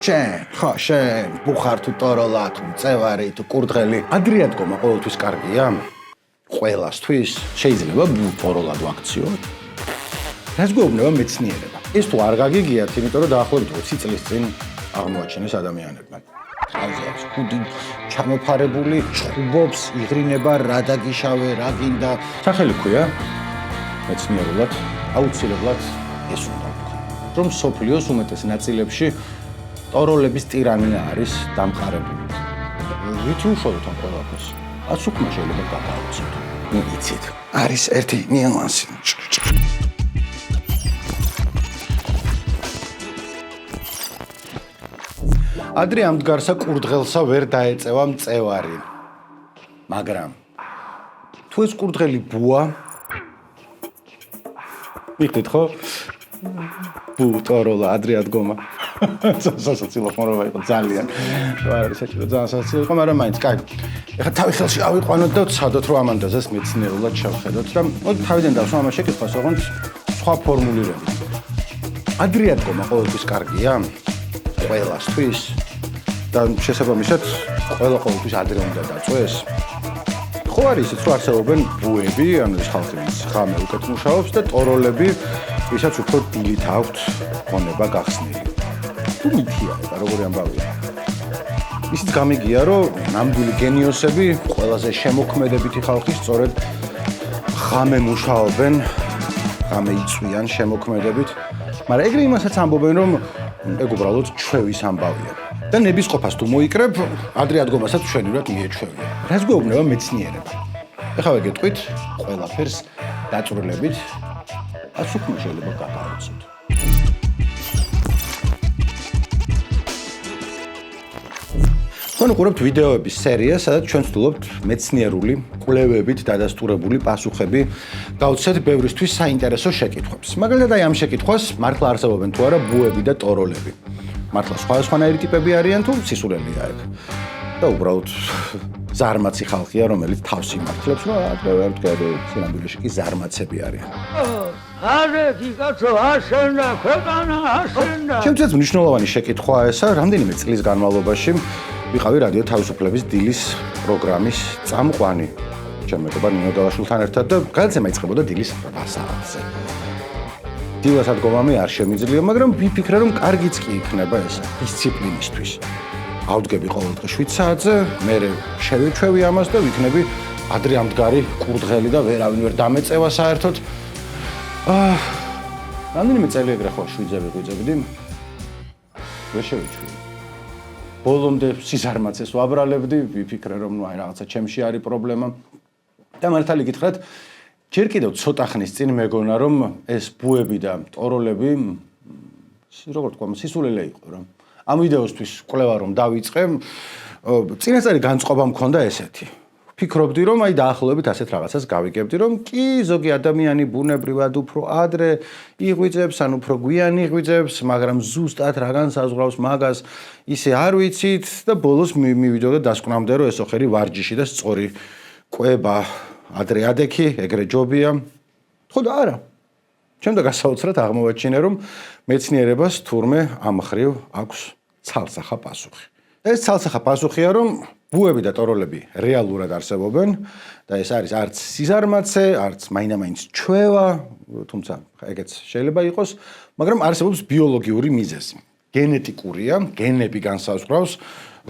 შენ ბუხარ თუ ტოროლა თუ წევარი თუ კურდღელი ადრე ადგომა ყოველთვის კარგია ყველასთვის შეიძლება ტოროლად ვაქციოთ რაც გვეუბნება მეცნიერება ეს თუ არ გაგიგიათ იმიტომ რომ დაახლოებით 20 წლის წინ აღმოაჩინეს ადამიანებმა ხაზებს ხუდი ჩამოფარებული ჭუბობს იღრინება რა დაგიშავე რა გინდა სახელი ქვია მეცნიერულად აუცილებლად ეს უნდა რომ სოფლიოს უმეტეს ნაწილებში ტოროლების ტირანია არის დამყარებული. ვითი უშუალოდ ამ ყველაფერს. ასუკმა შეიძლება გაგაუცოთ. ნუ იცით, არის ერთი ნიუანსი. ადრე ამდგარსა კურდღელსა ვერ დაეწევა მწევარი. მაგრამ თუ ეს კურდღელი ბუა ვიხდით ხო? ტოროლა ადრე ადგომა. სასაცილო ხმარობა იყო ძალიან. არა, საჭირო ძალიან სასაცილო იყო, მაგრამ მაინც კაი. ეხლა თავი ხელში ავიყვანოთ და ვცადოთ რომ ამანდაზეს მეცნიერულად შევხედოთ და მოდი თავიდან დავსვამ ამ შეკითხვას, ოღონდ სხვა ფორმულირებით. ადრე ადგომა ყოველთვის კარგია? ყველასთვის? და შესაბამისად, ყოველთვის ადრე უნდა დაწვეს? ხო არის ისიც, რომ არსებობენ ბუები, ანუ ეს ხალხი ხამე უკეთ მუშაობს და ტოროლები ვისაც უფრო დილით აქვთ ღონება გახსნილი. თუ მითია, როგორი ამბავია. ისიც გამიგია, რომ ნამდვილი გენიოსები, ყველაზე შემოქმედებითი ხალხი სწორედ ღამე მუშაობენ, ღამე იწვიან შემოქმედებით, მაგრამ ეგრე იმასაც ამბობენ, რომ ეგ უბრალოდ ჩვევის ამბავია. და ნებისყოფას თუ მოიკრებ, ადრე ადგომასაც ჩვენივრად მიეჩვევია. რაც გვეუბნება მეცნიერება. ეხლა ვეგეტყვით ყველაფერს დაწვრილებით, ასუკმა შეიძლება გაგაუცოთ. თქვენ უყურებთ ვიდეოების სერიას, სადაც ჩვენ ვცდილობთ მეცნიერული კვლევებით დადასტურებული პასუხები გავცეთ ბევრისთვის საინტერესო შეკითხვებს. მაგალითად, აი ამ შეკითხვას მართლა არსებობენ თუ არა ბუები და ტოროლები. მართლა სხვადასხვანაირი ტიპები არიან თუ სისულელია ეგ. და უბრალოდ ზარმაცი ხალხია, რომელიც თავს იმართლებს, რომ ადრე ვერ ვდგები, სინამდვილეში კი ზარმაცები არიან. არექი კაცო აშენდა, ქვეყანა აშენდა. ჩემთვის მნიშვნელოვანი შეკითხვაა ესა, რამდენიმე წლის განმავლობაში ვიყავი რადიო თავისუფლების დილის პროგრამის წამყვანი. ჩემ მეგობარ ნინო დალაშვილთან ერთად და გადაცემა იწყებოდა დილის 8 საათზე. დილას ადგომამი არ შემიძლია, მაგრამ ვიფიქრე, რომ კარგიც კი იქნება ეს დისციპლინისთვის. ავდგები ყოველდღე 7 საათზე, მე შევეჩვევი ამას და ვიქნები ადრე ამდგარი კურდღელი და ვერავინ ვერ დამეწევა საერთოდ. რამდენიმე წელი ეგრე ხო შვიდზე ვიღვიძებდი. ვერ შევეჩვევი. ბოლომდე სიზარმაცეს ვაბრალებდი, ვიფიქრე, რომ ნუ აი რაღაცა ჩემში არის პრობლემა. და მართალი გითხრათ, ჯერ კიდევ ცოტა ხნის წინ მეგონა, რომ ეს ბუები და ტოროლები როგორ თქვა, სისულელე იყო რა. ამ ვიდეოსთვის კვლევა რომ დავიწყე, წინასწარი განწყობა მქონდა ესეთი. ვფიქრობდი, რომ აი დაახლოებით ასეთ რაღაცას გავიგებდი, რომ კი ზოგი ადამიანი ბუნებრივად უფრო ადრე იღვიძებს, ან უფრო გვიან იღვიძებს, მაგრამ ზუსტად რა განსაზღვრავს მაგას ისე არ ვიცით და ბოლოს მივიდოდა დასკვნამდე, რომ ეს ოხერი ვარჯიში და სწორი კვება ადრე ადექი, ეგრე ჯობია. ხო და არა. შემდეგ გასაოცრად აღმოვაჩინე, რომ მეცნიერებას თურმე ამ ხრივ აქვს ცალსახა პასუხი. ეს ცალსახა პასუხია, რომ ბუები და ტოროლები რეალურად არსებობენ და ეს არის არც სიზარმაცე, არც მაინდა-მაინც ჩვევა, თუმცა ეგეც შეიძლება იყოს, მაგრამ არსებობს ბიოლოგიური მიზეზი. გენეტიკურია, გენები განსაზღვრავს,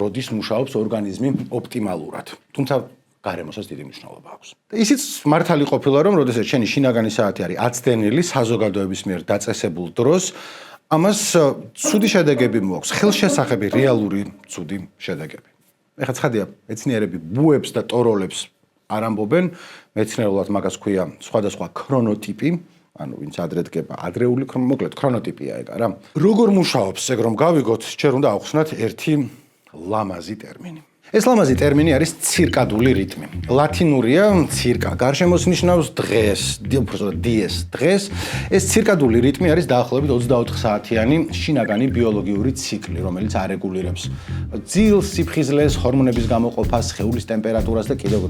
როდის მუშაობს ორგანიზმი ოპტიმალურად. თუმცა გარემოსაც დიდი მნიშვნელობა აქვს. ისიც მართალი ყოფილა, რომ როდესაც შენი შინაგანი საათი არის აცდენილი საზოგადოების მიერ დაწესებულ დროს, ამას ცუდი შედეგები მოაქვს, ხელშესახები რეალური ცუდი შედეგები. ეხლა ცხადია, მეცნიერები ბუებს და ტოროლებს არ ამბობენ, მეცნიერულად მაგას ქვია სხვადასხვა ქრონოტიპი, ანუ ვინც ადრე დგება, ადრეული მოკლედ ქრონოტიპია ეგ არა. როგორ მუშაობს ეგ რომ გავიგოთ, ჯერ უნდა ავხსნათ ერთი ლამაზი ტერმინი. ეს ლამაზი ტერმინი არის ცირკადული რიტმი. ლათინურია ცირკა, გარშემოს ნიშნავს დღეს, უბრალოდ dies, დღეს. ეს ცირკადული რიტმი არის დაახლოებით 24 საათიანი შინაგანი ბიოლოგიური ციკლი, რომელიც არეგულირებს ძილს, სიფხიზლეს, ჰორმონების გამოყოფას, სხეულის ტემპერატურას და კიდევ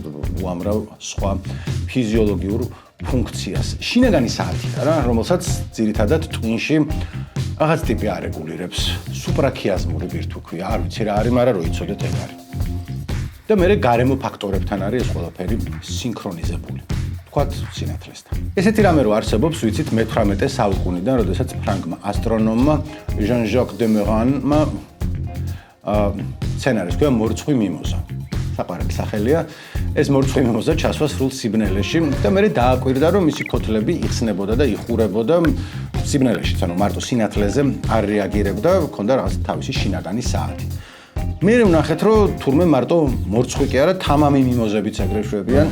უამრავ სხვა ფიზიოლოგიურ ფუნქციას. შინაგანი საათია რა, რომელსაც ძირითადად ტვინში რაღაც ტიპი არეგულირებს, სუპრაქიაზმური ბირთვი, არ ვიცი რა არის, მაგრამ როიცოდეთ ეგ არის. და მე გარემო ფაქტორებთან არის ეს ყველაფერი სინქრონიზებული. თქვათ სინათლესთან. ესეთი რამე რო არსებობს, ვიცით მე-18 საუკუნიდან, როდესაც ფრანგმა ასტრონომმა ჟან-ჟაკ დე მერანმა სცენარის ქვია მორცხვი მიმოზა. საყვარელი სახელია. ეს მორცხვი მიმოზა ჩასვა სრულ სიბნელეში და მე დააკვირდა, რომ მისი ფოთლები იხსნებოდა და იხურებოდა სიბნელეში, ანუ მარტო სინათლეზე არ რეაგირებდა, ჰქონდა რაღაც თავისი შინაგანი საათი. მე ვნახეთ, რომ თურმე მარტო მორცხვი კი არა, თამამი მიმოზებიც ეგრე შვებიან.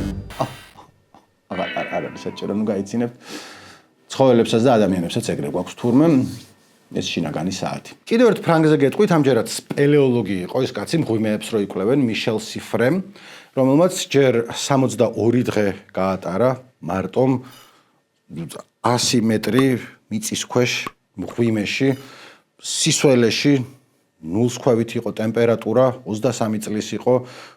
არ არის საჭირო, ნუ გაიცინებთ. ცხოველებსაც და ადამიანებსაც ეგრე გვაქვს თურმე ეს შინაგანი საათი. კიდევ ერთ ფრანგზე გეტყვით, ამჯერად სპელეოლოგი იყო ეს კაცი, მღვიმეებს რო იკვლევენ, მიშელ სიფრემ, რომელმაც ჯერ 62 დღე გაატარა მარტომ 100 მეტრი მიწის ქვეშ მღვიმეში, სისველეში 0-ს ქვევით იყო ტემპერატურა, 23 წლის იყო.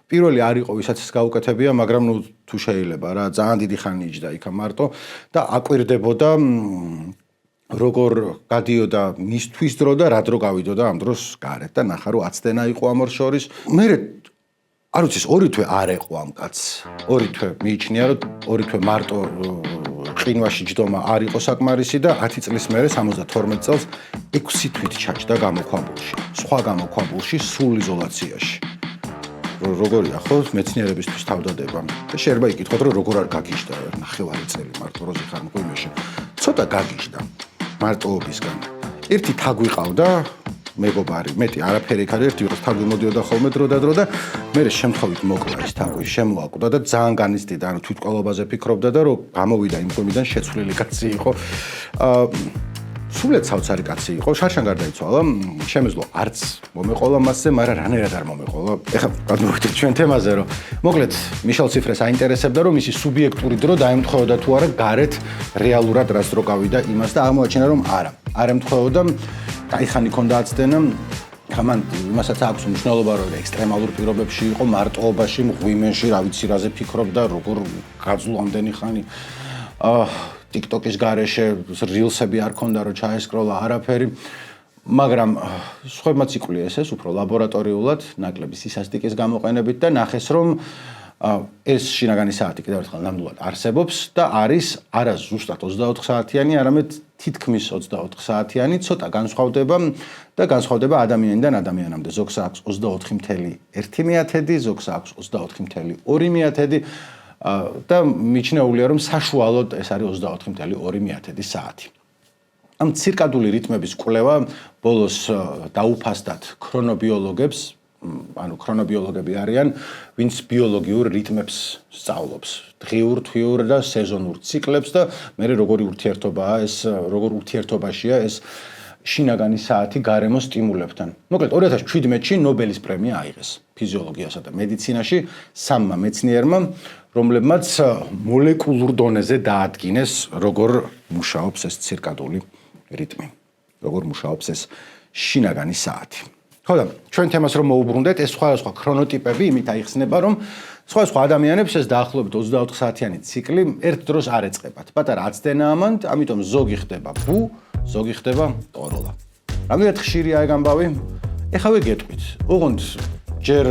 პირველი არ იყო, ვისაც გაუკეთებია, მაგრამ ნუ თუ შეიძლება რა, ძალიან დიდი ხანი იჯდა იქა მარტო და აკვირდებოდა როგორ გადიოდა მისთვის დრო და რა დრო გავიდოდა ამ დროს გარეთ და ნახა რომ აცდენა იყო ამ ორ შორის. მე არ ვიცი, 2 თვე არ ეყო ამ კაცს. 2 თვე მიიჩნია რომ 2 თვე მარტო ყინვაში ჯდომა არ იყო საკმარისი და 10 წლის მერე 72 წელს 6 თვით ჩაჯდა გამოქვაბულში. სხვა გამოქვაბულში სრულ იზოლაციაში. როგორია ხო მეცნიერებისთვის თავდადება. და შეიძლება იკითხოთ რომ როგორ არ გაგიჟდა ნახევარი წელი მარტო როზე ხარ მღვიმეში. ცოტა გაგიჟდა მარტოობისგან. ერთი თაგვი ყავდა მეგობარი, მეტი არაფერი იქ არ ერთი ვიღაც თაგვი მოდიოდა ხოლმე დრო და მე შემთხვევით მოკლა ეს თაგვი, შემოაკვდა და ძალიან განიცდიდა, ანუ თვითყოლობაზე ფიქრობდა და რომ გამოვიდა იმ ხომიდან შეცვლილი კაცი იყო. სულეთ საოცარი კაცი იყო, შარშან გარდაიცვალა, შემეძლო არც მომეყოლა მასზე, მაგრამ რანაირად არ მომეყოლა. ეხლა გადმოვიდეთ ჩვენ თემაზე, რომ მოკლედ მიშელ სიფრეს აინტერესებდა, რომ მისი სუბიექტური დრო დაემთხვეოდა თუ არა გარეთ რეალურად რას დრო გავიდა იმას და აღმოაჩინა რომ არა. არ ემთხვეოდა, კაიხანი ქონდა აცდენა, ხამან იმასაც აქვს მნიშვნელობა, რომ ექსტრემალურ პირობებში იყო, მარტოობაში, მღვიმეში, რა ვიცი რაზე ფიქრობდა, როგორ გაძლო ამდენი ხანი. TikTok-ის გარეშე rilsები არ ქონდა რომ ჩაესკროლა არაფერი, მაგრამ სხვებმაც იყვლიეს ეს უფრო ლაბორატორიულად, ნაკლები სისასტიკის გამოყენებით და ნახეს რომ ეს შინაგანი საათი კიდევ ერთხელ ნამდვილად არსებობს და არის არა ზუსტად 24 საათიანი, არამედ თითქმის 24 საათიანი, ცოტა განსხვავდება და განსხვავდება ადამიანიდან ადამიანამდე. ზოგს აქვს 24.1, ზოგს აქვს 24.2 და მიჩნეულია რომ საშუალოდ ეს არის 24.2 საათი. ამ ცირკადული რიტმების კვლევა ბოლოს დაუფასდათ ქრონობიოლოგებს, ანუ ქრონობიოლოგები არიან, ვინც ბიოლოგიურ რიტმებს სწავლობს, დღიურ, თვიურ და სეზონურ ციკლებს და მე როგორი ურთიერთობაა ეს, როგორ ურთიერთობაშია ეს შინაგანი საათი გარემო სტიმულებთან. მოკლედ 2017-ში ნობელის პრემია აიღეს ფიზიოლოგიასა და მედიცინაში სამმა მეცნიერმა, რომლებმაც მოლეკულურ დონეზე დაადგინეს, როგორ მუშაობს ეს ცირკადული რიტმი, როგორ მუშაობს ეს შინაგანი საათი. ხო და ჩვენ თემას რომ მოუბრუნდეთ, ეს სხვადასხვა ქრონოტიპები იმით აიხსნება, რომ სხვადასხვა ადამიანებს ეს დაახლოებით 24 საათიანი ციკლი ერთ დროს არ ეწყებათ. პატარა აცდენა ამან, ამიტომ ზოგი ხდება ბუ, ზოგი ხდება ტოროლა. რამდენად ხშირია ეგ ამბავი? ეხავე გეტყვით. ოღონდ ჯერ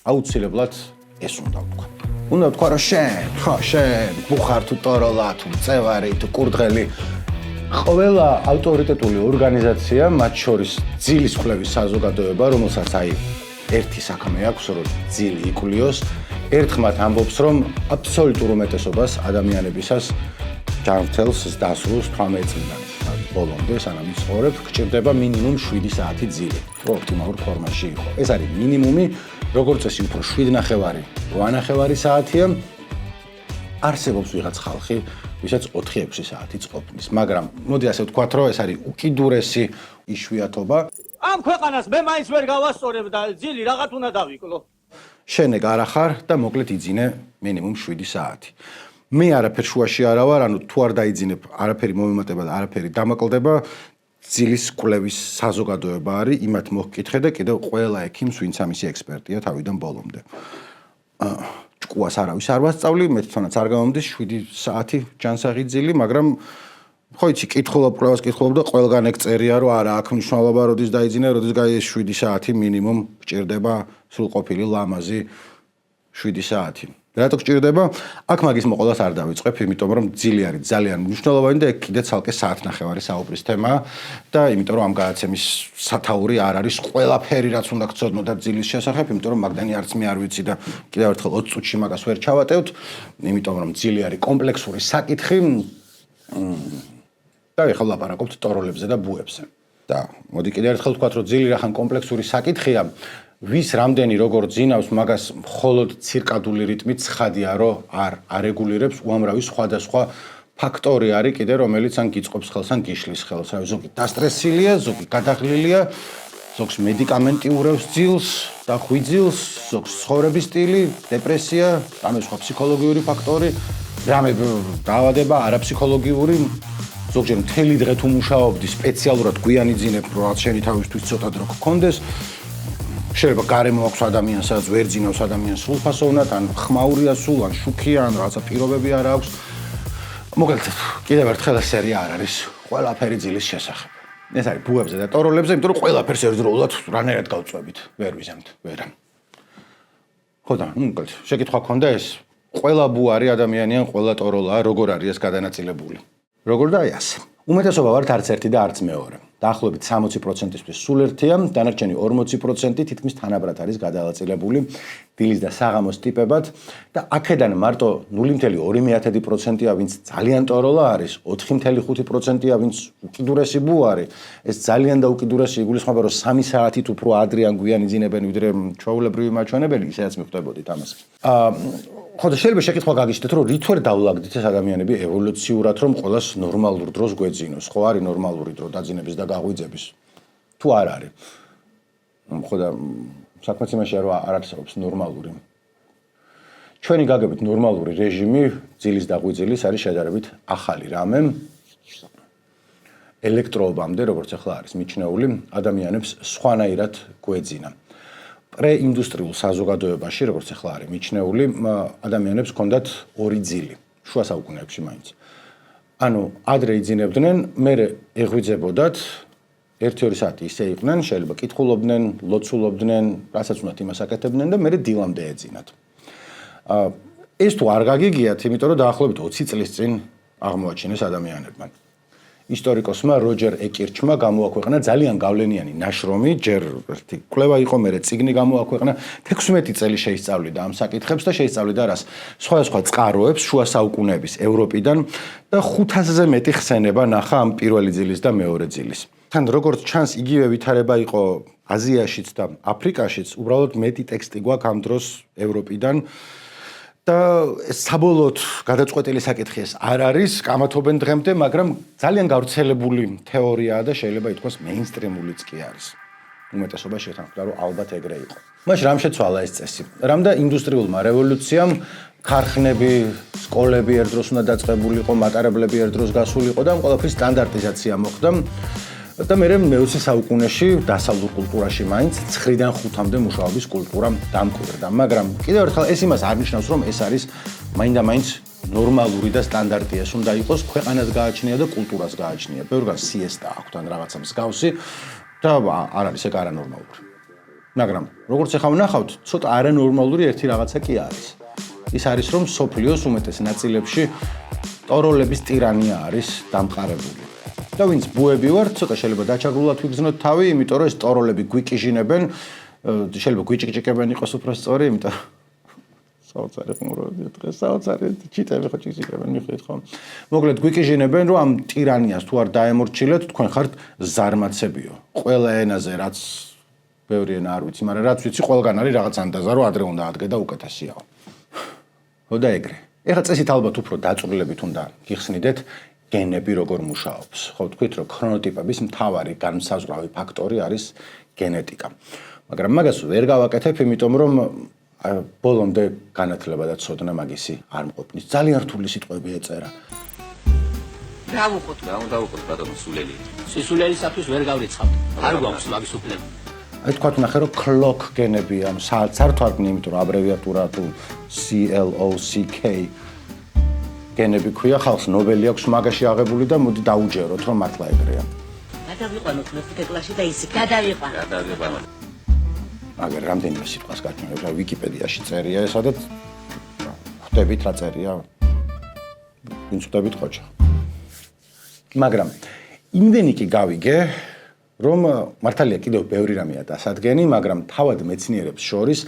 აუცილებლად ეს უნდა ვთქვა. უნდა ვთქვა, რომ შენ ბუხარ თუ ტოროლა თუ წევარი თუ კურდღელი ყველა ავტორიტეტული ორგანიზაცია, მათ შორის ძილის კვლევის საზოგადოება, რომელსაც აი ერთი საქმე აქვს, რომ ძილი იკვლიოს, ერთხმად ამბობს, რომ აბსოლუტურ უმეტესობას ადამიანებისას ჯანმრთელს დასრულს 18 წლიდან ბოლომდე, სანამ იცხოვრებს, გჭირდება მინიმუმ 7 საათი ძილი, რომ ოპტიმალურ ფორმაში იყო. ეს არის მინიმუმი, როგორც წესი უფრო 7.5, 8.5 საათია. არსებობს ვიღაც ხალხი, ვისაც 4-6 საათი წყობნის, მაგრამ მოდი ასე ვთქვათ, რომ ეს არის უკიდურესი იშვიათობა. ამ ქვეყანას მე მაინც ვერ გავასწორებ და ძილი რაღაც უნდა დავიკლო. შენ ეგ არა ხარ და მოკლედ იძინე მინიმუმ 7 საათი. მე არაფერ შუაში არა ვარ, ანუ თუ არ დაიძინებ, არაფერი მომემატება და არაფერი დამაკლდება, ძილის კვლევის საზოგადოება არის, იმათ მოჰკითხე და კიდევ ყველა ექიმს, ვინც ამისი ექსპერტია თავიდან ბოლომდე. ჭკუას არავის არ ვასწავლი, მე თვითონაც არ გამომდის 7 საათი ჯანსაღი ძილი, მაგრამ ხო იცი, კითხულობს და ყველგან ეგ წერია, რომ არა, აქ მნიშვნელობა როდის დაიძინა, როდის 7 საათი მინიმუმ გჭირდება სრულყოფილი ლამაზი 7 საათი. რატო გჭირდება? აქ მაგის მოყოლას არ დავიწყებ, იმიტომ რომ ძილი არის ძალიან მნიშვნელოვანი და ეგ კიდე ცალკე საათნახევარი საუბრის თემაა და იმიტომ რომ ამ გადაცემის სათაური არ არის ყველაფერი რაც უნდა გწოდნოთ ძილის შესახებ, იმიტომ რომ მაგდანი არც მე არ ვიცი და კიდევ ერთხელ 20 წუთში მაგას ვერ ჩავატევთ, იმიტომ რომ ძილი არის კომპლექსური საკითხი და ეხლა ვლაპარაკობთ ტოროლებზე და ბუებზე. და მოდი კიდევ ერთხელ ვთქვათ, რომ ძილი რახან კომპლექსური საკითხია, ვის რამდენი როგორ ძინავს, მაგას მხოლოდ ცირკადული რიტმი ცხადია, რომ არ არეგულირებს, უამრავი სხვადასხვა ფაქტორი არის კიდე, რომელიც ან გიწყობს ხელს, ან გიშლის ხელს. ზოგი დასტრესილია, ზოგი გადაღლილია, ზოგს მედიკამენტი ურევს ძილს და ღვიძილს, ზოგს ცხოვრების სტილი, დეპრესია, რამე სხვა ფსიქოლოგიური ფაქტორი, რამე დაავადება არაფსიქოლოგიური, ზოგჯერ მთელი დღე თუ მუშაობდი, სპეციალურად გვიანი ძინებ, რომ რაც შენი თავისთვის ცოტა დრო გქონდეს. შეიძლება გარემო აქვს ადამიანს, სადაც ვერ ძინავს ადამიანს სრულფასოვნად, ან ხმაურია სულ, ან შუქია, ან რაღაცა პირობები არ აქვს. მოკლედ, კიდევ ერთხელ ეს სერია არ არის ყველაფერი ძილის შესახებ. ეს არის ბუებზე და ტოროლებზე, იმიტომ რომ ყველაფერს ერთდროულად რანაირად გავწვევით, ვერ ვიზამთ, ვერა. ხო და, მოკლედ, შეკითხვა გქონდა ეს, ყველა ბუ არის ადამიანი ან ყველა ტოროლაა, როგორ არის ეს გადანაწილებული? როგორ და აი ასე. უმეტესობა ვართ არც ერთი და არც მეორე. დაახლოებით 60%-ისთვის სულ ერთია, დანარჩენი 40% თითქმის თანაბრად არის გადანაწილებული დილის და საღამოს ტიპებად და აქედან მარტო 0.2%-ია, ვინც ძალიან ტოროლა არის, 4.5%-ია, ვინც უკიდურესი ბუ არის. ეს ძალიან და უკიდურესი იგულისხმება, რომ 3 საათით უფრო ადრე ან გვიანი ძინებენ, ვიდრე ჩვეულებრივი მაჩვენებელი, ისედაც მიხვდებოდით ამას. ხო და შეიძლება შეკითხვა გაგიჩნდეთ, რომ რით ვერ დავლაგდით ეს ადამიანები ევოლუციურად, რომ ყოველას ნორმალურ დროს გვეძინოს. ხო არის ნორმალური დრო დაძინების და გაღვიძების. თუ არ არის. ხო და საქმეც იმაშია, რომ არ არსებობს ნორმალური. ჩვენი გაგებით ნორმალური რეჟიმი ძილის და ღვიძილის არის შედარებით ახალი რამე. ელექტროობამდე, როგორც ახლა არის მიჩნეული, ადამიანებს სხვანაირად გვეძინა. პრეინდუსტრიულ საზოგადოებაში, როგორც ახლა არის მიჩნეული, ადამიანებს ჰქონდათ ორი ძილი, შუა საუკუნეებში მაინც. ანუ ადრე იძინებდნენ, მერე ეღვიძებოდათ, 1-2 საათი ისე იყვნენ, შეიძლება კითხულობდნენ, ლოცულობდნენ, რასაც უნდათ იმას აკეთებდნენ და მერე დილამდე ეძინათ. ეს თუ არ გაგიგიათ, იმიტომ რომ დაახლოებით 20 წლის წინ აღმოაჩინეს ადამიანებმა. ისტორიკოსმა როჯერ ეკირჩმა გამოაქვეყნა ძალიან გავლენიანი ნაშრომი, ჯერ ერთი კვლევა იყო, მერე წიგნი გამოაქვეყნა, 16 წელი შეისწავლიდა ამ საკითხებს და შეისწავლიდა რას? სხვადასხვა წყაროებს შუა საუკუნეების ევროპიდან და 500-ზე მეტი ხსენება ნახა ამ პირველი ძილის და მეორე ძილის. თან როგორც ჩანს, იგივე ვითარება იყო აზიაშიც და აფრიკაშიც, უბრალოდ მეტი ტექსტი გვაქვს ამ დროს ევროპიდან. და საბოლოოდ გადაწყვეტილი საკითხი ეს არ არის, კამათობენ დღემდე, მაგრამ ძალიან გავრცელებული თეორიაა და შეიძლება ითქვას მეინსტრიმულიც კი არის. უმეტესობა შეთანხმდა, რომ ალბათ ეგრე იყო. მაშინ რამ შეცვალა ეს წესი? რამ და ინდუსტრიულმა რევოლუციამ ქარხნები, სკოლები ერთ დროს უნდა დაწყებულიყო, მატარებლები ერთ დროს გასულიყო და ამ ყველაფრის სტანდარტიზაცია მოხდა. და მე მე-20 საუკუნეში დასავლურ კულტურაში მაინც 9-დან 5-მდე მუშაობის კულტურა დამკვიდრდა, მაგრამ კიდევ ერთხელ ეს იმას არ ნიშნავს, რომ ეს არის მაინდა-მაინც ნორმალური და სტანდარტია, ეს უნდა იყოს, ქვეყანას გააჩნია და კულტურას გააჩნია. ბევრგან სიესტა აქვს ან რაღაცა მსგავსი და არ არის ეგ არანორმალური. მაგრამ როგორც ახლა ვნახავთ, ცოტა არანორმალური ერთი რაღაცა კი არის. ის არის, რომ სოფლიოს უმეტეს ნაწილებში ტოროლების ტირანია არის დამყარებული. და ვინც ბუები ვართ, ცოტა შეიძლება დაჩაგრულად ვიგრძნოთ თავი, იმიტომ რომ ეს ტოროლები გვიკიჟინებენ, შეიძლება გვიჭიკჭიკებენ იყოს უფრო სწორი, იმიტომ საოცარი ხმურობია დღეს, საოცარი ჩიტები ხო ჭიკჭიკებენ, მიხვდით ხო? მოკლედ გვიკიჟინებენ, რომ ამ ტირანიას თუ არ დაემორჩილეთ, თქვენ ხართ ზარმაცებიო. ყველა ენაზე რაც ბევრი ენა არ ვიცი, მაგრამ რაც ვიცი, ყველგან არის რაღაც ანდაზა, რომ ადრე უნდა ადგე და უკეთესიაო. ხო და ეგრე. ეხლა წესით ალბათ უფრო დაწვრილებით უნდა გიხსნიდეთ გენები როგორ მუშაობს. ხო თქვით, რომ ქრონოტიპების მთავარი განმსაზღვრავი ფაქტორი არის გენეტიკა. მაგრამ მაგას ვერ გავაკეთებ, იმიტომ რომ ბოლომდე განათლება და ცოდნა მაგისი არ მყოფნის. ძალიან რთული სიტყვები ეწერა. რა ვუყოთ, რა უნდა ვუყოთ ბატონო სულელი. სისულელისათვის ვერ გავრიცხავთ. არ გვაქვს მაგის უფლება. აი თქვა ნახე რომ clock გენები, ანუ საათს არ თარგმნი, იმიტომ რომ აბრევიატურა თუ CLOCK გენები ქვია ხალხს ნობელი აქვს მაგაში აღებული და მოდი დაუჯეროთ რომ მართლა ეგრეა. გადავიყვანოთ მეხუთე კლასში და ისე გადავიყვანოთ. გადავიყვანოთ. მაგრამ რამდენიმე სიტყვას გაჩვენებ რა ვიკიპედიაში წერია ესადაც ხვდებით რა წერია. ვინც ხვდებით ხოჭა. მაგრამ იმდენი კი გავიგე რომ მართალია კიდევ ბევრი რამეა დასადგენი, მაგრამ თავად მეცნიერებს შორის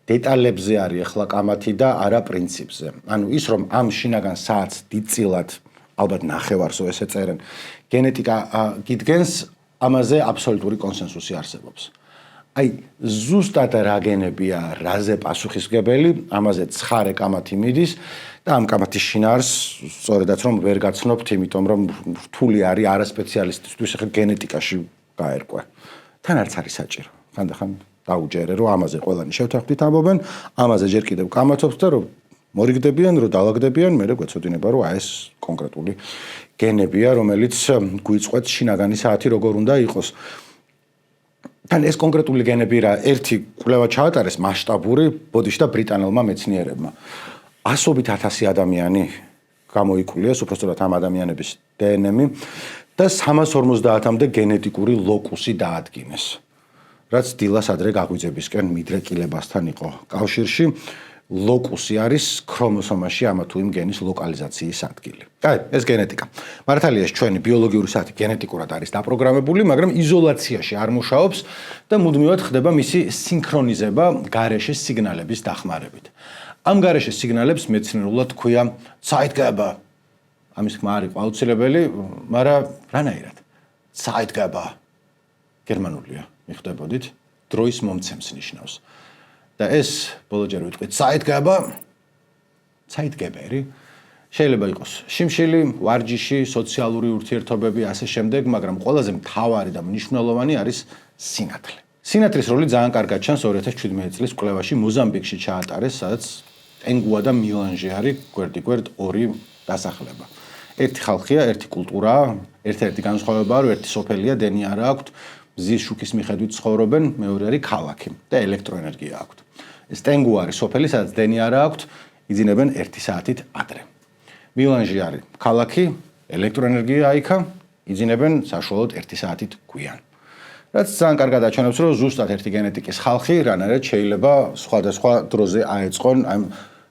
დეტალებზე არის ახლა კამათი და არა პრინციპზე. ანუ ის რომ ამ შინაგან საათს დიდწილად ალბათ ნახევარსო ესე წერენ გენეტიკა გიდგენს, ამაზე აბსოლუტური კონსენსუსი არსებობს. აი ზუსტად რა გენებია, რაზე პასუხისმგებელი, ამაზე ცხარე კამათი მიდის და ამ კამათის შინაარს სწორედაც რომ ვერ გაცნობთ, იმიტომ რომ რთული არის არასპეციალისტისთვის ახლა გენეტიკაში გაერკვე. თან არც არის საჭირო. ხანდახან დაუჯერე რომ ამაზე ყველანი შევთანხმდით ამბობენ, ამაზე ჯერ კიდევ კამათობს და რომ მორიგდებიან, რომ დაალაგდებიან, მე გვეცოდინება რომ ეს კონკრეტული გენებია, რომელიც გვიწყვეტს შინაგანი საათი როგორ უნდა იყოს. თან ეს კონკრეტული გენები რა ერთი კვლევა ჩაატარეს მასშტაბური ბოდიში და ბრიტანელმა მეცნიერებმა. 100,000 ადამიანი გამოიკვლიეს, უბრალოდ ამ ადამიანების დნმ და 350-მდე გენეტიკური ლოკუსი დაადგინეს. რაც დილას ადრე გაგვიძებისკენ მიდრეკილებასთან იყო კავშირში, ლოკუსი არის ქრომოსომაში ამა თუ იმ გენის ლოკალიზაციის ადგილი. აი, ეს გენეტიკა. მართალია ჩვენი ბიოლოგიური საათი გენეტიკურად არის დაპროგრამებული, მაგრამ იზოლაციაში არ მუშაობს და მუდმივად ხდება მისი სინქრონიზება გარეშე სიგნალების დახმარებით. ამ გარეშე სიგნალებს მეცნიერულად ქვია Zeitgeber. ამის თქმა არ იყო აუცილებელი, მაგრამ რანაირად? Zeitgeber. გერმანულია, მიხვდებოდით? დროის მომცემს ნიშნავს. და ეს ბოლოჯერ ვიტყვით Zeitgeberi შეიძლება იყოს შიმშილი, ვარჯიში, სოციალური ურთიერთობები, ასე შემდეგ, მაგრამ ყველაზე მთავარი და მნიშვნელოვანი არის სინათლე. სინათლის როლი ძალიან კარგად ჩანს 2017 წლის კვლევაში მოზამბიკში ჩაატარეს, სადაც ტენგუა და მილანჟი არის გვერდიგვერდ ორი დასახლება. ერთი ხალხია, ერთი კულტურაა, ერთ-ერთი განსხვავებაა, რომ ერთი სოფელია, დენი არა აქვთ, მზის შუქის მიხედვით ცხოვრობენ, მეორე არის ქალაქი და ელექტროენერგია აქვთ. ეს ტენგუა არის სოფელი, სადაც დენი არა აქვთ, იძინებენ 1 საათით ადრე. მილანჟი არის ქალაქი, ელექტროენერგია აიქა, იძინებენ საშუალოდ 1 საათით გვიან. რაც ძალიან კარგად აჩვენებს, რომ ზუსტად ერთი გენეტიკის ხალხი რანაირად შეიძლება სხვადასხვა დროზე აეწყონ ამ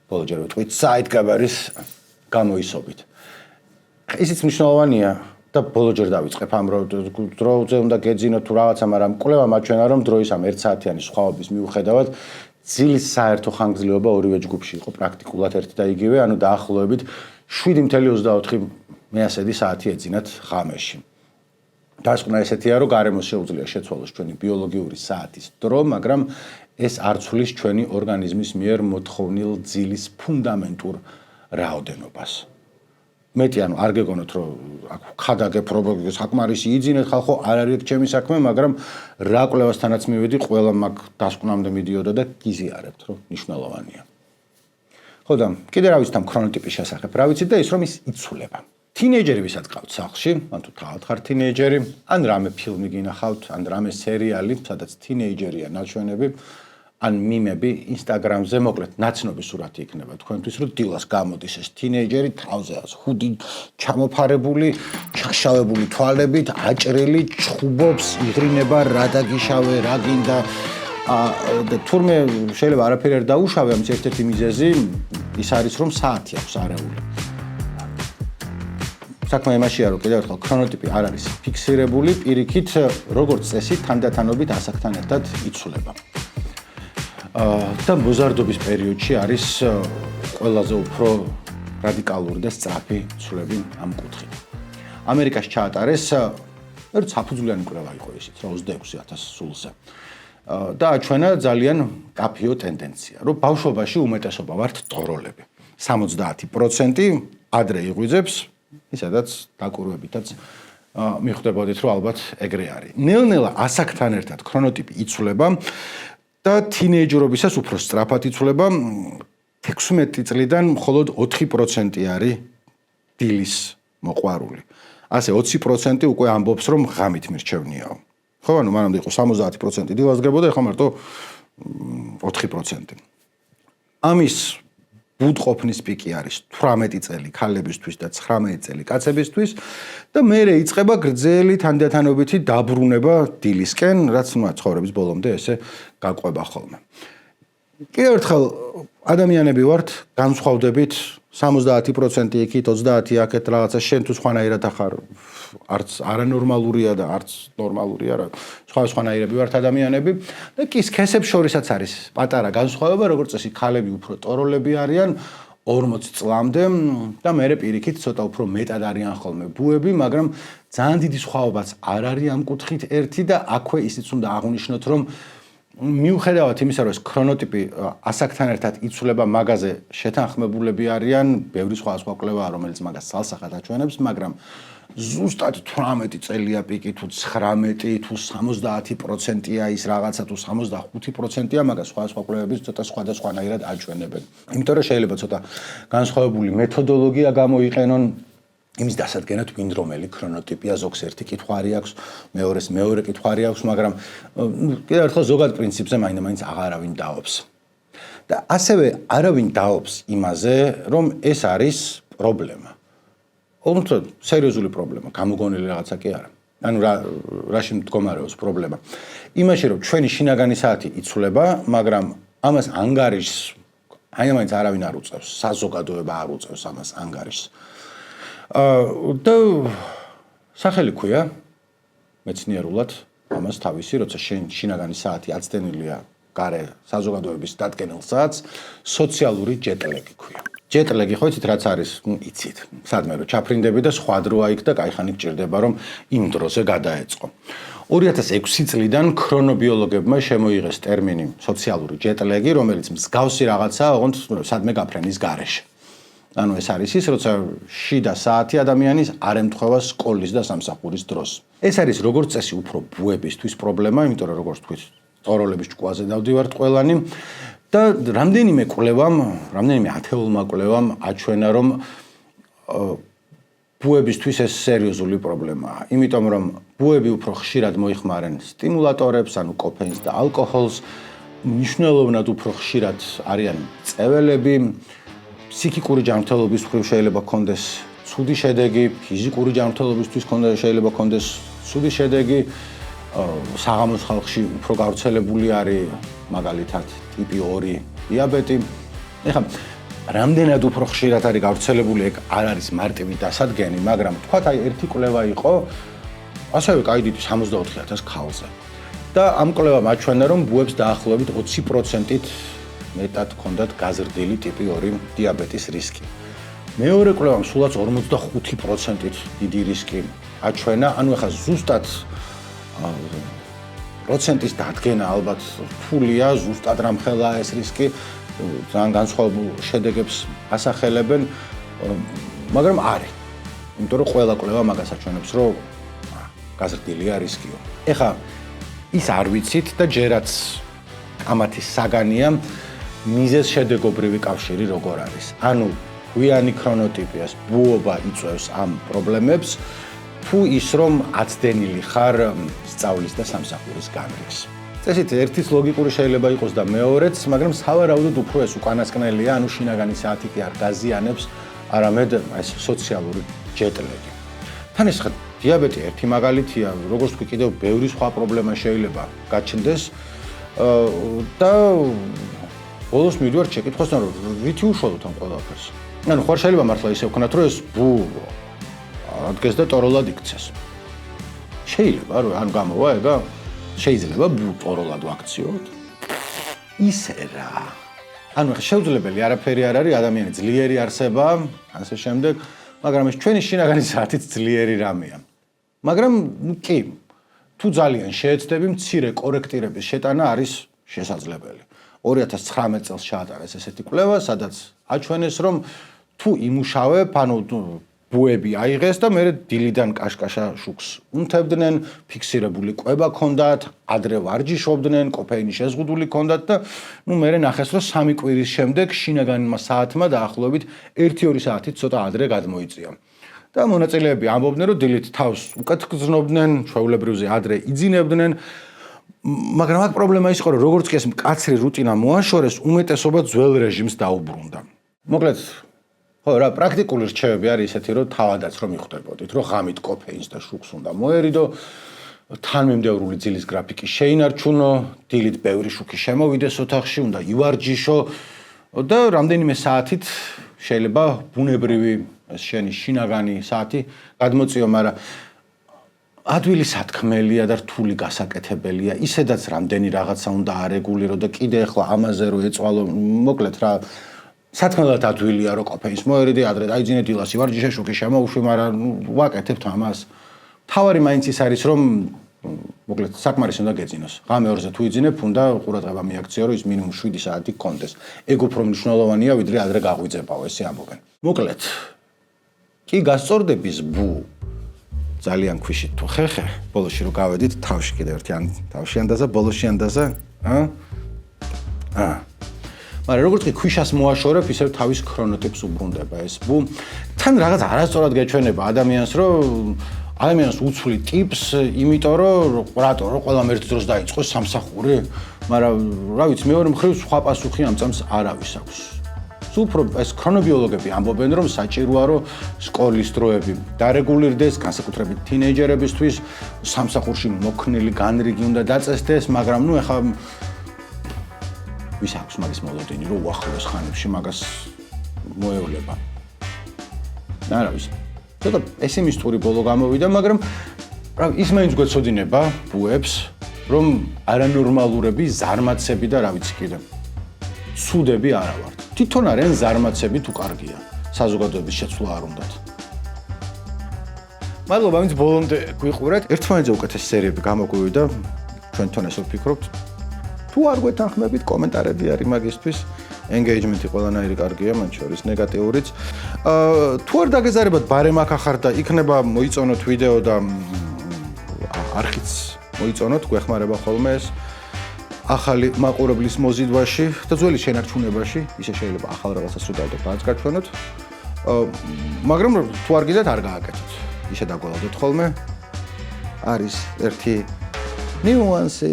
ბოლოჯერ ვიტყვით Zeitgeberis გამოისობით. ისიც მნიშვნელოვანია და ბოლოჯერ დავიწყებ ამ დროზე უნდა გეძინოთ თუ რაღაცა, მაგრამ კვლევა მაჩვენა რომ დროის ამ 1 საათიანი სხვაობის მიუხედავად ძილის საერთო ხანგრძლივობა ორივე ჯგუფში იყო პრაქტიკულად ერთი და იგივე, ანუ დაახლოებით 7.24 მეასედი საათი ეძინათ ღამეში. დასკვნა ესეთია, რომ გარემოს შეუძლია შეცვალოს ჩვენი ბიოლოგიური საათის დრო, მაგრამ ეს არ ცვლის ჩვენი ორგანიზმის მიერ მოთხოვნილ ძილის ფუნდამენტურ რაოდენობას. მეტი ანუ არ გეგონოთ რომ ხადაგებ რომ საკმარისი იძინეთ ხალხო, არ არის ჩემი საქმე, მაგრამ რა კვლევასთანაც მივედი, ყველა მაგ დასკვნამდე მიდიოდა და გიზიარებთ, რომ მნიშვნელოვანია. ხო და კიდე რა ვიცით ამ ქრონოტიპის შესახებ, რა ვიცით და ის რომ ის იცვლება. თინეიჯერი ვისაც ყავთ სახლში, ან თუ თავად ხარ თინეიჯერი, ან რამე ფილმი გინახავთ, ან რამე სერიალი, სადაც თინეიჯერია ნაჩვენები, ან მიმები Instagram-ზე, მოკლედ ნაცნობი სურათი იქნება თქვენთვის, რომ დილას გამოდის ეს თინეიჯერი, თავზე აქვს ხუდი ჩამოფარებული, ჩაშავებული თვალებით, აჭრილი, ჩხუბობს, იღრინება, რა დაგიშავე, რა გინდა და თურმე შეიძლება არაფერი არ დაუშავე, ამის ერთ-ერთი მიზეზი ის არის, რომ საათი აქვს არეული. საქმე იმაშია, რომ კიდევ ერთხელ ქრონოტიპი არ არის ფიქსირებული, პირიქით, როგორც წესი, თანდათანობით ასაკთან ერთად იცვლება. და მოზარდობის პერიოდში არის ყველაზე უფრო რადიკალური და სწრაფი ცვლები ამ კუთხით. ამერიკაში ჩაატარეს ერთ საფუძვლიანი კვლევა იყო ისიც, 26,000 სულზე. და აჩვენა ძალიან კაფიო ტენდენცია, რომ ბავშვობაში უმეტესობა ვართ ტოროლები. 70% ადრე იღვიძებს, ისედაც დაკვირვებითაც მიხვდებოდით, რომ ალბათ ეგრე არის. ნელ-ნელა ასაკთან ერთად ქრონოტიპი იცვლება და თინეიჯერობისას უფრო სწრაფად იცვლება. 16 წლიდან მხოლოდ 4% არის დილის მოყვარული. ასე 20% უკვე ამბობს, რომ ღამით მირჩევნიაო. ხო, ანუ მანამდე იყო 70% დილას გებოდა, ეხლა მარტო 4%. ამის ბუდყოფნის პიკი არის 18 წელი ქალებისთვის და 19 წელი კაცებისთვის და მერე იწყება გრძელი თანდათანობითი დაბრუნება დილისკენ, რაც ცხოვრების ბოლომდე ესე გაყვება ხოლმე. კიდევ ერთხელ ადამიანები ვართ, განსხვავდებით 70% იქით, 30 აქეთ რაღაცა შენ თუ სხვანაირად ახარ არც არანორმალურია და არც ნორმალურია რა. სხვანაირები ვართ ადამიანები და კი სქესებს შორისაც არის პატარა განსხვავება, როგორც წესი ქალები უფრო ტოროლები არიან 40 წლამდე და მერე პირიქით ცოტა უფრო მეტად არიან ხოლმე ბუები, მაგრამ ძალიან დიდი სხვაობაც არ არის ამ კუთხით ერთი და აქვე ისიც უნდა აღვნიშნოთ, რომ მიუხედავად იმისა, რომ ეს ქრონოტიპი ასაკთან ერთად იცვლება მაგაზე შეთანხმებულები არიან, ბევრი სხვა კვლევაა, რომელიც მაგას სალსახად აჩვენებს, მაგრამ ზუსტად 18 წელია პიკი თუ 19 თუ 70%-ია ის რაღაცა თუ 65%-ია, მაგას სხვა კვლევები ცოტა სხვადასხვანაირად აჩვენებენ. იმიტომ რომ შეიძლება ცოტა განსხვავებული მეთოდოლოგია გამოიყენონ იმის დასადგენად ვინ რომელი ქრონოტიპია, ზოგს ერთი კითხვარი აქვს, მეორეს მეორე კითხვარი აქვს, მაგრამ კიდევ ერთხელ ზოგად პრინციპზე მაინც აღარავინ დაობს. და ასევე არავინ დაობს იმაზე, რომ ეს არის პრობლემა. ოღონდ სერიოზული პრობლემა, გამოგონილი რაღაცა კი არა. ანუ რაში მდგომარეობს პრობლემა? იმაში, რომ ჩვენი შინაგანი საათი იცვლება, მაგრამ ამას ანგარიშს მაინც არავინ არ უწევს, საზოგადოება არ უწევს ამას ანგარიშს. და სახელი ქვია მეცნიერულად ამას თავისი, როცა შინაგანი საათი აცდენილია გარე საზოგადოების დადგენილ საათს, სოციალური ჯეტლეგი ქვია. ჯეტლეგი ხო იცით რაც არის, იცით. სადმე რომ ჩაფრინდები და სხვა დროა იქ და кайხანი გჭირდება რომ იმ დროზე გადაეწყო. 2006 წლიდან ქრონობიოლოგებმა შემოიღეს ტერმინი სოციალური ჯეტლეგი, რომელიც მსგავსი რაღაცაა, ოღონდ სადმე გაფრენის გარეშე. ანუ ეს არის ის, როცა შიდა საათი ადამიანის არ ემთხვევა სკოლის და სამსახურის დროს. ეს არის როგორც წესი უფრო ბუებისთვის პრობლემა, იმიტომ რომ როგორც თქვით, ტოროლების ჭკუაზე დავდივართ ყველანი და რამდენიმე ათეულმა კვლევამ აჩვენა, რომ ბუებისთვის ეს სერიოზული პრობლემაა. იმიტომ რომ ბუები უფრო ხშირად მოიხმარენ სტიმულატორებს, ანუ კოფეინს და ალკოჰოლს, მნიშვნელოვნად უფრო ხშირად არიან წეველები, ფსიქიკური ჯანმრთელობის მხრივ შეიძლება კონდეს ცუდი შედეგი, ფიზიკური ჯანმრთელობისთვის შეიძლება კონდეს ცუდი შედეგი, საღამოს ხალხში უფრო გავრცელებული არის მაგალითად ტიპი 2 დიაბეტი. ეხლა რამდენად უფრო ხშირად არის გავრცელებული, ეგ არ არის მარტივი დასადგენი, მაგრამ თქვათ აი ერთი კვლევა იყო, ასევე კაიდით 74,000 ქალზე. და ამ კვლევამ აჩვენა, რომ ბუებს დაახლოებით 20%-ით მეტად ჰქონდათ გაზრდილი ტიპი 2 დიაბეტის რისკი. მეორე კვლევამ სულაც 45%-ით დიდი რისკი აჩვენა, ანუ ახლა ზუსტად პროცენტის დადგენა ალბათ რთულია, ზუსტად რამხელა ეს რისკი, ძალიან განსხვავებულ შედეგებს ასახელებენ, მაგრამ არის. იმიტომ რომ ყველა კვლევა მაგას აჩვენებს, რომ გაზრდილია რისკიო. ეხლა ის არ ვიცით და ჯერაც ამათი საგანია მიზეზ შედეგობრივი კავშირი როგორ არის. ანუ გვიანი ქრონოტიპიას ბუობა იწვევს ამ პრობლემებს, თუ ის რომ აცდენილი ხარ სწავლის და სამსახურის განრიგს. წესით ერთის ლოგიკური შეიძლება იყოს და მეორეც, მაგრამ სავარაუდოდ უფრო ეს უკანასკნელია, ანუ შინაგანი საათი კი არ გაზიანებს, არამედ ეს სოციალური ჯეტლეგი. თან ეს დიაბეტი ერთი მაგალითია, როგორც თქვი კიდევ ბევრი სხვა პრობლემა შეიძლება გაჩნდეს და ბოლოს მივიდივარ შეკითხვასთან, რომ რითი უშუალოდ ამ ყველაფერს. ანუ ხარ შეიძლება მართლა ისე ვქნათ, რომ ეს ბუ ადგეს და ტოროლად იქცეს. შეიძლება რომ ან გამოვა ეგა? შეიძლება ბუ ტოროლად ვაქციოთ? ისე რა. ანუ შეუძლებელი არაფერი არ არის, ადამიანი ძლიერი არსება, ასე შემდეგ, მაგრამ ეს ჩვენი შინაგანი საათით ძლიერი რამეა. მაგრამ კი, თუ ძალიან შეეცდები, მცირე კორექტირების შეტანა არის შესაძლებელი. 2019 წელს ჩაატარეს ესეთი კვლევა, სადაც აჩვენეს, რომ თუ იმუშავებ, ანუ ბუები აიღეს და მე დილიდან კაშკაშა შუქს უნთებდნენ, ფიქსირებული კვება ჰქონდათ, ადრე ვარჯიშობდნენ, კოფეინი შეზღუდული ჰქონდათ და მე ნახეს, რომ 3 კვირის შემდეგ შინაგანმა საათმა დაახლოებით 1-2 საათით ცოტა ადრე გადმოიწია. და მონაწილეები ამბობდნენ, რომ დილით თავს უკეთ გრძნობდნენ, ჩვეულებრივზე ადრე იძინებდნენ, მაგრამ აქ პრობლემა ის იყო, რომ როგორც კი ეს მკაცრი რუტინა მოაშორეს, უმეტესობა ძველ რეჟიმს დაუბრუნდა. მოკლედ ხო რა პრაქტიკული რჩევები არის ისეთი რომ თავადაც რომ მიხვდებოდით რომ ღამით კოფეინს და შუქს უნდა მოერიდო თანმიმდევრული ძილის გრაფიკი შეინარჩუნო დილით ბევრი შუქი შემოვიდეს ოთახში უნდა ივარჯიშო და რამდენიმე საათით შეიძლება ბუნებრივი შენი შინაგანი საათი გადმოწიო მაგრამ ადვილი სათქმელია და რთული გასაკეთებელია ისედაც რამდენი რაღაცა უნდა არეგულირო და კიდე ახლა ამაზე რო ეწვალო მოკლედ რა სათქმელად ადვილია რომ კოფეინს მოერიდე ადრე დაიძინე დილას ივარჯიშე შუქი შემოუშვი მაგრამ ვაკეთებთ ამას თავარი მაინც ის არის რომ მოკლედ საკმარის უნდა გეძინოს ღამე 2-ზე თუ იძინებ უნდა ყურადღება მიაქციო რომ ის მინიმუმ 7 საათი გქონდეს ეგ უფრო მნიშვნელოვანია ვიდრე ადრე გაღვიძებავ ესე ამბობენ მოკლედ კი გასწორდების ბუ ძალიან ქვიშით თუ ხეხე ბოლოში რო გავედით თავში კიდევ ერთი ან თავში ანდაზა ბოლოში ანდაზა მაგრამ როგორც კი ქვიშას მოაშორებ ისევ თავის ქრონოტიპს უბრუნდება ეს ბუ თან რაღაც არასწორად გეჩვენება ადამიანს რომ ადამიანს უცვლი ტიპს იმიტომ რომ რატო რომ ყველამ ერთ დროს დაიწყოს სამსახური მაგრამ რა ვიცი მეორე მხრივ სხვა პასუხი ამ წამს არავის აქვს სულ უფრო ეს ქრონობიოლოგები ამბობენ რომ საჭიროა რომ სკოლის დროები დარეგულირდეს განსაკუთრებით თინეიჯერებისთვის სამსახურში მოქნილი განრიგი უნდა დაწესდეს მაგრამ ნუ ეხლა ვის აქვს მაგის მოლოდინი რომ უახლოეს ხანებში მაგას მოევლება არა ვიცი ცოტა პესიმისტური ბოლო გამოვიდა მაგრამ რა ის მაინც გვეცოდინება ბუებს რომ არანორმალურები ზარმაცები და რა ვიცი კიდე ცუდები არა ვართ თვითონ არიან ზარმაცები თუ კარგია საზოგადოების შეცვლა არ უნდათ მადლობა ვინც ბოლომდე გვიყურეთ ერთმანეთზე უკეთესი სერიები გამოგვივიდა ჩვენთან ესე ვფიქრობთ თუ არ გვეთანხმებით კომენტარები არის მაგისთვის engagement-ი ყველანაირი კარგია მათ შორის ნეგატიურიც თუ არ დაგეზარებათ ბარემ აქ ახარ და იქნება მოიწონოთ ვიდეო და არხიც მოიწონოთ გვეხმარება ხოლმე ეს ახალი მაყურებლის მოზიდვაში და ძველი შენარჩუნებაში ისე შეიძლება ახალ რაღაცას რო დავდოთ რაც გაჩვენოთ მაგრამ თუ არ გიდათ არ გააკეთოთ ისე დაგველოდოთ ხოლმე არის ერთი ნიუანსი